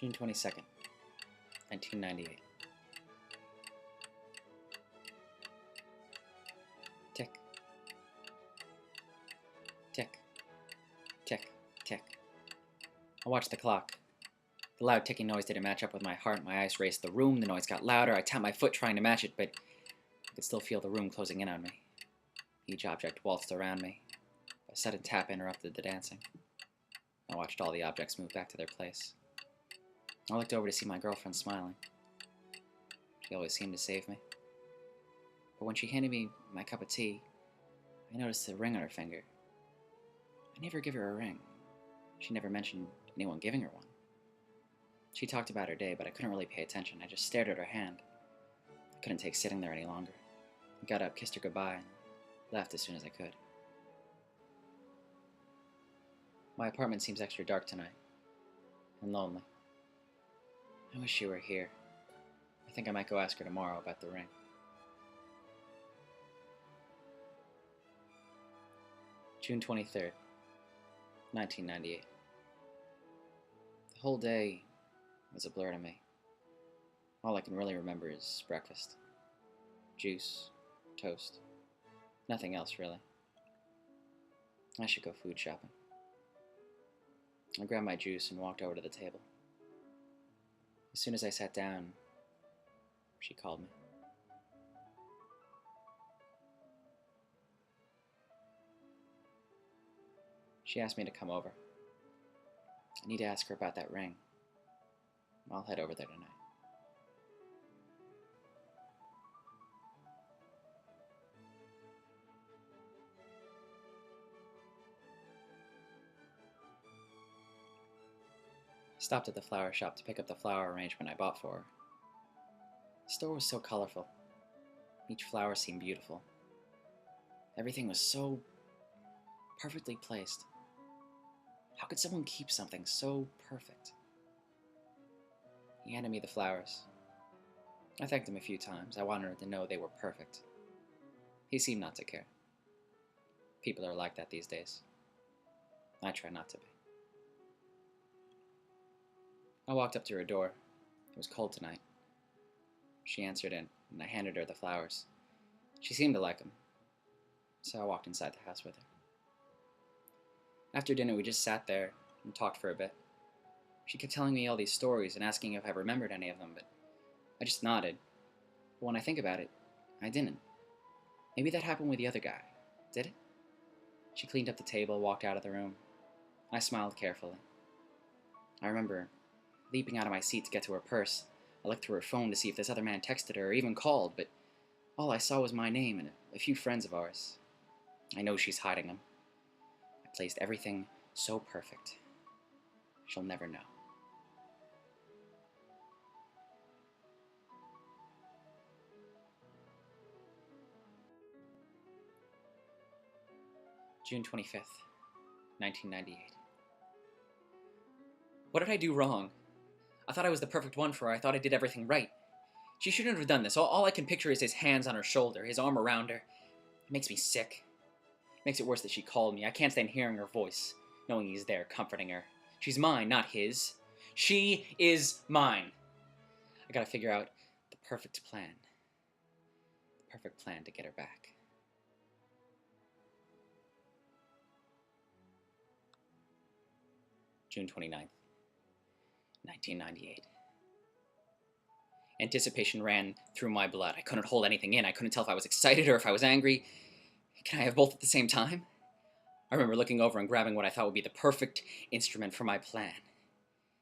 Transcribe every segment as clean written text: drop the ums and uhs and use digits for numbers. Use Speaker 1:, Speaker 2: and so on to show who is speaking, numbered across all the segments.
Speaker 1: June 22nd, 1998. Tick. Tick. Tick. Tick. I watched the clock. The loud ticking noise didn't match up with my heart. My eyes raced the room. The noise got louder. I tapped my foot trying to match it, but I could still feel the room closing in on me. Each object waltzed around me. A sudden tap interrupted the dancing. I watched all the objects move back to their place. I looked over to see my girlfriend smiling. She always seemed to save me. But when she handed me my cup of tea, I noticed a ring on her finger. I never give her a ring. She never mentioned anyone giving her one. She talked about her day, but I couldn't really pay attention. I just stared at her hand. I couldn't take sitting there any longer. I got up, kissed her goodbye, and left as soon as I could. My apartment seems extra dark tonight, and lonely. I wish she were here. I think I might go ask her tomorrow about the ring. June 23rd, 1998. The whole day was a blur to me. All I can really remember is breakfast. Juice, toast, nothing else really. I should go food shopping. I grabbed my juice and walked over to the table. As soon as I sat down, she called me. She asked me to come over. I need to ask her about that ring. I'll head over there tonight. I stopped at the flower shop to pick up the flower arrangement I bought for her. The store was so colorful. Each flower seemed beautiful. Everything was so perfectly placed. How could someone keep something so perfect? He handed me the flowers. I thanked him a few times. I wanted her to know they were perfect. He seemed not to care. People are like that these days. I try not to be. I walked up to her door. It was cold tonight. She answered in, and I handed her the flowers. She seemed to like them, so I walked inside the house with her. After dinner, we just sat there and talked for a bit. She kept telling me all these stories and asking if I remembered any of them, but I just nodded. But when I think about it, I didn't. Maybe that happened with the other guy. Did it? She cleaned up the table, walked out of the room. I smiled carefully. I remember leaping out of my seat to get to her purse. I looked through her phone to see if this other man texted her or even called, but all I saw was my name and a few friends of ours. I know she's hiding them. I placed everything so perfect. She'll never know. June 25th, 1998. What did I do wrong? I thought I was the perfect one for her. I thought I did everything right. She shouldn't have done this. All I can picture is his hands on her shoulder, his arm around her. It makes me sick. It makes it worse that she called me. I can't stand hearing her voice, knowing he's there comforting her. She's mine, not his. She is mine. I gotta figure out the perfect plan. The perfect plan to get her back. June 29th, 1998. Anticipation ran through my blood. I couldn't hold anything in. I couldn't tell if I was excited or if I was angry. Can I have both at the same time? I remember looking over and grabbing what I thought would be the perfect instrument for my plan.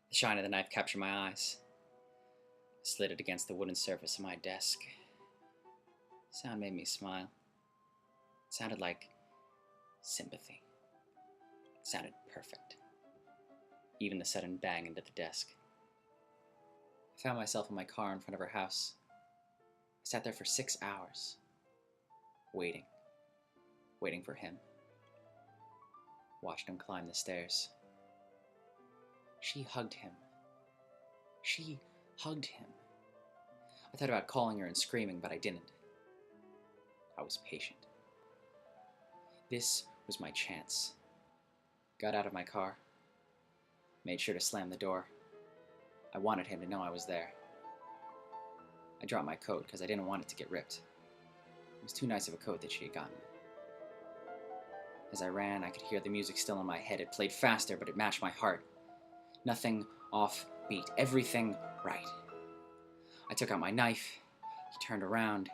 Speaker 1: The shine of the knife captured my eyes. I slid it against the wooden surface of my desk. The sound made me smile. It sounded like sympathy. It sounded perfect. Even the sudden bang into the desk. I found myself in my car in front of her house. I sat there for 6 hours, waiting for him. Watched him climb the stairs. She hugged him. She hugged him. I thought about calling her and screaming, but I didn't. I was patient. This was my chance. Got out of my car. Made sure to slam the door. I wanted him to know I was there. I dropped my coat because I didn't want it to get ripped. It was too nice of a coat that she had gotten me. As I ran, I could hear the music still in my head. It played faster, but it matched my heart. Nothing off beat, everything right. I took out my knife. He turned around.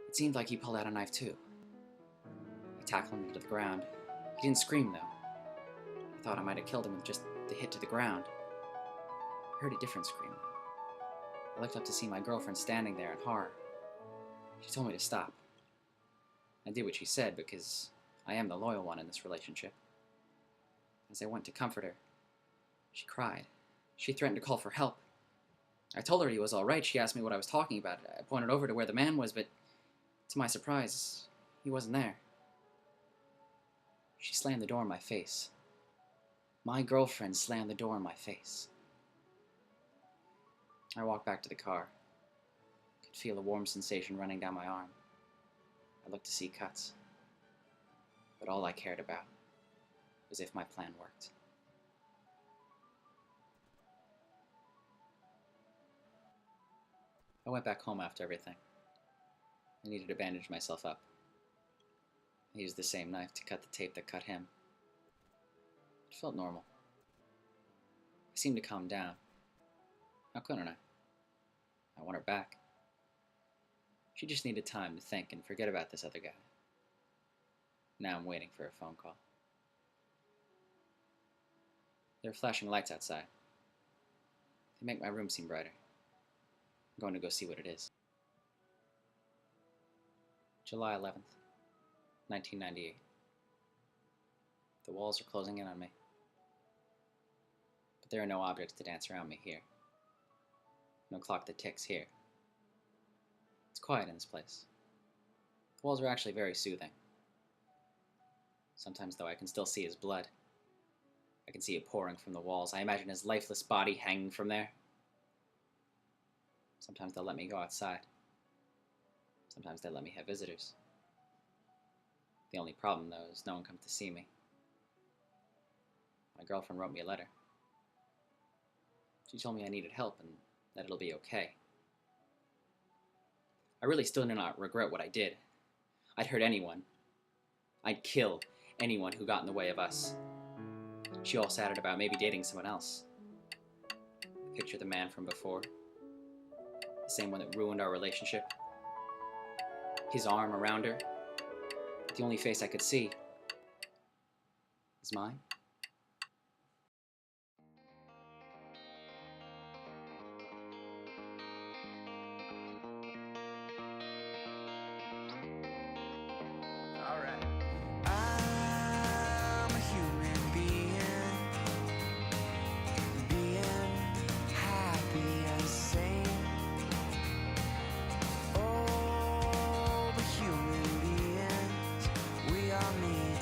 Speaker 1: It seemed like he pulled out a knife too. I tackled him to the ground. He didn't scream though. I thought I might have killed him with just the hit to the ground. I heard a different scream though. I looked up to see my girlfriend standing there in horror. She told me to stop. I did what she said because I am the loyal one in this relationship. As I went to comfort her, she cried. She threatened to call for help. I told her he was all right. She asked me what I was talking about. I pointed over to where the man was, but to my surprise, he wasn't there. She slammed the door in my face. My girlfriend slammed the door in my face. I walked back to the car. I could feel a warm sensation running down my arm. I looked to see cuts. But all I cared about was if my plan worked. I went back home after everything. I needed to bandage myself up. I used the same knife to cut the tape that cut him. It felt normal. I seemed to calm down. How couldn't I? I want her back. She just needed time to think and forget about this other guy. Now I'm waiting for a phone call. There are flashing lights outside. They make my room seem brighter. I'm going to go see what it is. July 11th, 1998. The walls are closing in on me. But there are no objects to dance around me here. No clock that ticks here. It's quiet in this place. The walls are actually very soothing. Sometimes, though, I can still see his blood. I can see it pouring from the walls. I imagine his lifeless body hanging from there. Sometimes they'll let me go outside. Sometimes they let me have visitors. The only problem, though, is no one comes to see me. My girlfriend wrote me a letter. She told me I needed help and that it'll be okay. I really still do not regret what I did. I'd hurt anyone. I'd kill anyone who got in the way of us. She also added about maybe dating someone else. Picture the man from before. The same one that ruined our relationship. His arm around her. The only face I could see is mine.
Speaker 2: Alright. I'm a human being happy and sane. Oh, but human beings, we are mean.